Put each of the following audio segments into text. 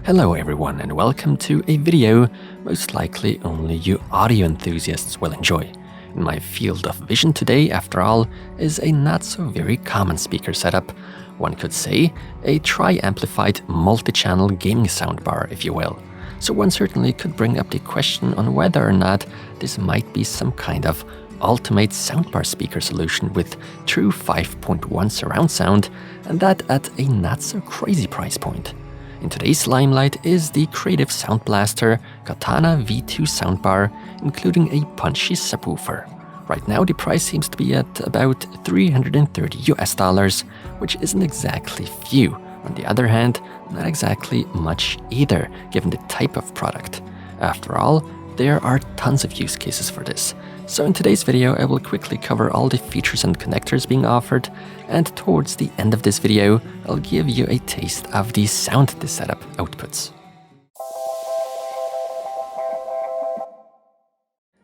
Hello everyone and welcome to a video most likely only you audio enthusiasts will enjoy. In my field of vision today, after all, is a not so very common speaker setup. One could say a tri-amplified multi-channel gaming soundbar, if you will. So one certainly could bring up the question on whether or not this might be some kind of ultimate soundbar speaker solution with true 5.1 surround sound, and that at a not so crazy price point. In today's limelight is the creative sound blaster Katana V2 soundbar, including a punchy subwoofer. Right now the price seems to be at about $330, which isn't exactly few. On the other hand, not exactly much either, given the type of product. After all, there are tons of use cases for this. So in today's video, I will quickly cover all the features and connectors being offered, and towards the end of this video, I'll give you a taste of the sound this setup outputs.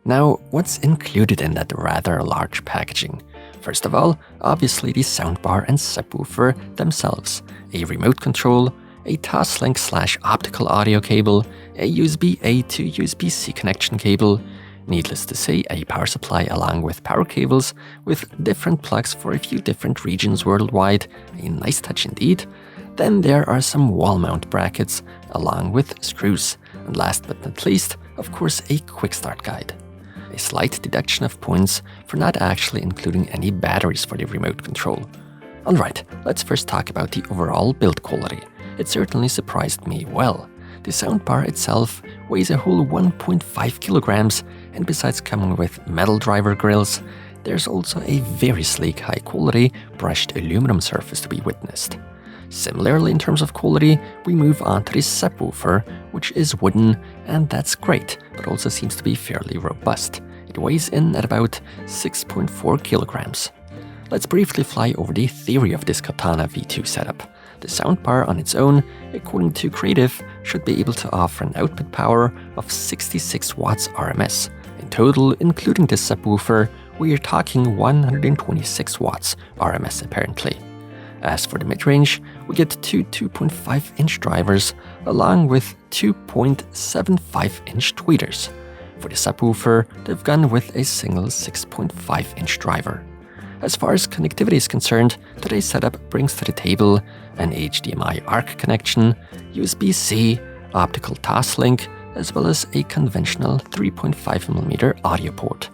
Now, what's included in that rather large packaging? First of all, obviously the soundbar and subwoofer themselves, a remote control, a Toslink/optical audio cable, a USB-A to USB-C connection cable, needless to say, a power supply along with power cables with different plugs for a few different regions worldwide, a nice touch indeed. Then there are some wall mount brackets along with screws, and last but not least, of course, a quick start guide. A slight deduction of points for not actually including any batteries for the remote control. Alright, let's first talk about the overall build quality. It certainly surprised me well. The soundbar itself weighs a whole 1.5 kilograms, and besides coming with metal driver grills, there's also a very sleek, high-quality brushed aluminum surface to be witnessed. Similarly, in terms of quality, we move on to the subwoofer, which is wooden, and that's great, but also seems to be fairly robust. It weighs in at about 6.4 kilograms. Let's briefly fly over the theory of this Katana V2 setup. The soundbar on its own, according to Creative, should be able to offer an output power of 66 watts RMS. In total, including this subwoofer, we are talking 126 watts RMS apparently. As for the mid-range, we get two 2.5-inch drivers along with 2.75-inch tweeters. For the subwoofer, they've gone with a single 6.5-inch driver. As far as connectivity is concerned, today's setup brings to the table an HDMI ARC connection, USB-C, optical Toslink, as well as a conventional 3.5mm audio port.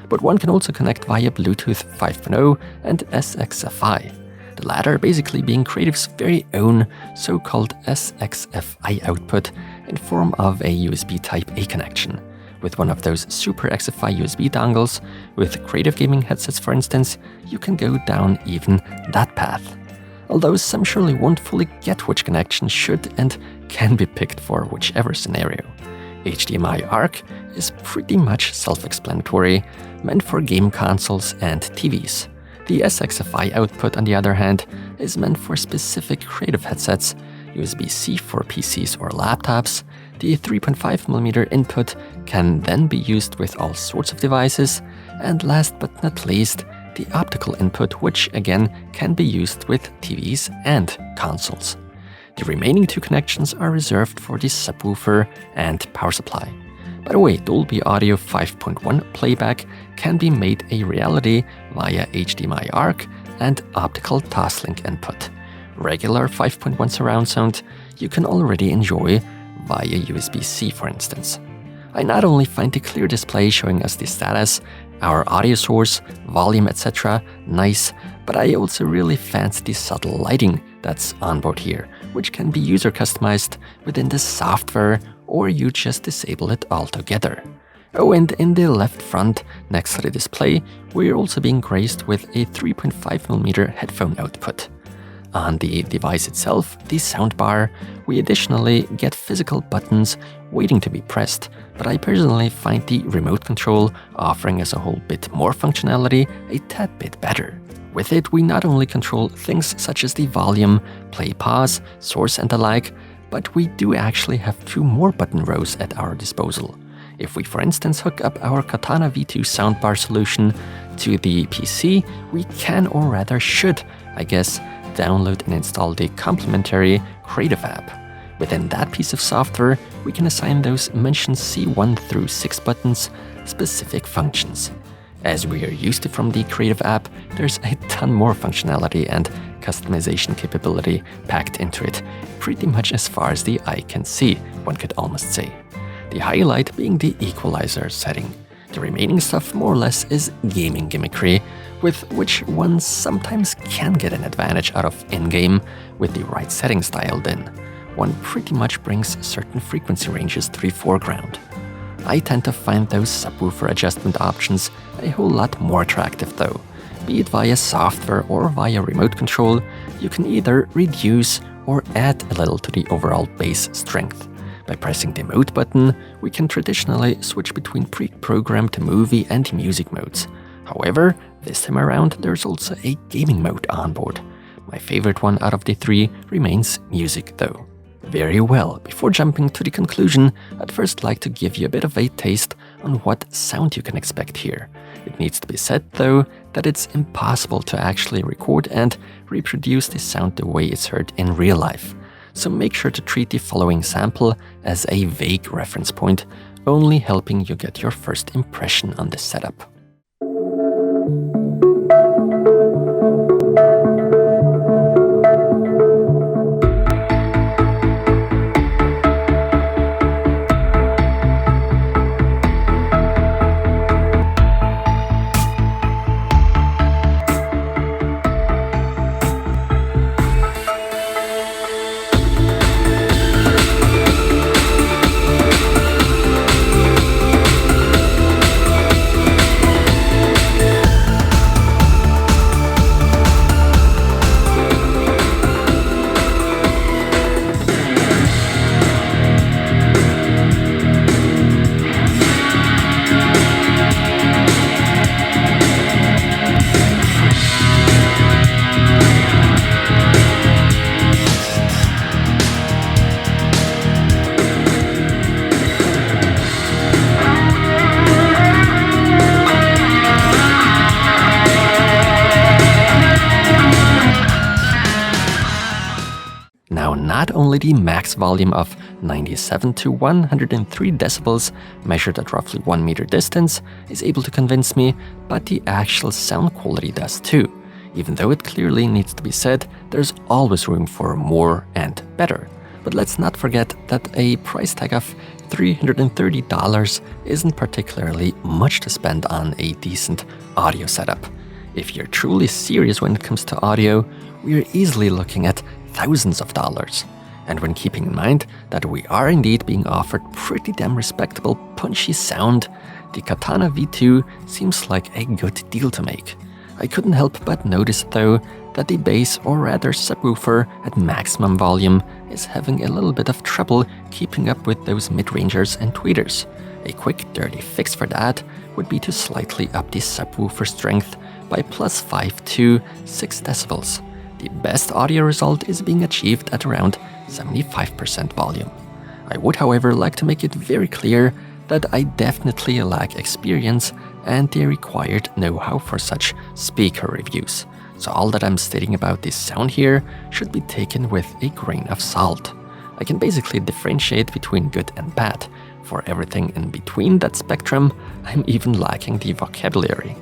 But one can also connect via Bluetooth 5.0 and SXFI, the latter basically being Creative's very own so-called SXFI output in form of a USB Type-A connection. With one of those super XFI USB dongles, with Creative gaming headsets for instance, you can go down even that path. Although some surely won't fully get which connection should and can be picked for whichever scenario. HDMI ARC is pretty much self-explanatory, meant for game consoles and TVs. The SXFI output, on the other hand, is meant for specific Creative headsets, USB-C for PCs or laptops. The 3.5mm input can then be used with all sorts of devices, and last but not least, the optical input, which again can be used with TVs and consoles. The remaining two connections are reserved for the subwoofer and power supply. By the way, Dolby Audio 5.1 playback can be made a reality via HDMI ARC and optical Toslink input. Regular 5.1 surround sound you can already enjoy via USB-C, for instance. I not only find the clear display showing us the status, our audio source, volume, etc. nice, but I also really fancy the subtle lighting that's on board here, which can be user customized within the software, or you just disable it altogether. Oh, and in the left front, next to the display, we're also being graced with a 3.5mm headphone output. On the device itself, the soundbar, we additionally get physical buttons waiting to be pressed, but I personally find the remote control offering us a whole bit more functionality a tad bit better. With it, we not only control things such as the volume, play, pause, source and the like, but we do actually have two more button rows at our disposal. If we, for instance, hook up our Katana V2 soundbar solution to the PC, we can, or rather should, I guess, download and install the complementary Creative app. Within that piece of software, we can assign those mentioned C1 through 6 buttons specific functions. As we are used to from the Creative app, there's a ton more functionality and customization capability packed into it, pretty much as far as the eye can see, one could almost say. The highlight being the equalizer setting. The remaining stuff more or less is gaming gimmickry, with which one sometimes can get an advantage out of in-game with the right settings dialed in. One pretty much brings certain frequency ranges to the foreground. I tend to find those subwoofer adjustment options a whole lot more attractive though. Be it via software or via remote control, you can either reduce or add a little to the overall bass strength. By pressing the mode button, we can traditionally switch between pre-programmed movie and music modes. However, this time around there's also a gaming mode on board. My favorite one out of the three remains music though. Very well, before jumping to the conclusion, I'd first like to give you a bit of a taste on what sound you can expect here. It needs to be said though that it's impossible to actually record and reproduce the sound the way it's heard in real life. So make sure to treat the following sample as a vague reference point, only helping you get your first impression on this setup. Not only the max volume of 97 to 103 decibels, measured at roughly 1 meter distance, is able to convince me, but the actual sound quality does too. Even though it clearly needs to be said, there's always room for more and better. But let's not forget that a price tag of $330 isn't particularly much to spend on a decent audio setup. If you're truly serious when it comes to audio, we're easily looking at thousands of dollars. And when keeping in mind that we are indeed being offered pretty damn respectable punchy sound, the Katana V2 seems like a good deal to make. I couldn't help but notice though that the bass, or rather subwoofer at maximum volume, is having a little bit of trouble keeping up with those mid-rangers and tweeters. A quick dirty fix for that would be to slightly up the subwoofer strength by +5 to 6 decibels. The best audio result is being achieved at around 75% volume. I would, however, like to make it very clear that I definitely lack experience and the required know-how for such speaker reviews. So all that I'm stating about this sound here should be taken with a grain of salt. I can basically differentiate between good and bad. For everything in between that spectrum, I'm even lacking the vocabulary.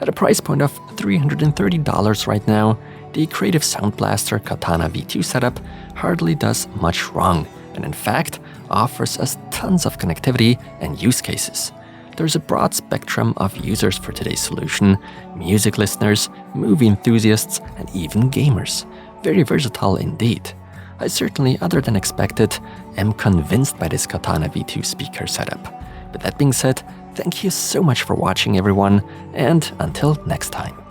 At a price point of $330 right now, the Creative Sound Blaster Katana V2 setup hardly does much wrong, and in fact offers us tons of connectivity and use cases. There's a broad spectrum of users for today's solution: music listeners, movie enthusiasts, and even gamers. Very versatile indeed. I certainly, other than expected, am convinced by this Katana V2 speaker setup. With that being said, thank you so much for watching everyone, and until next time.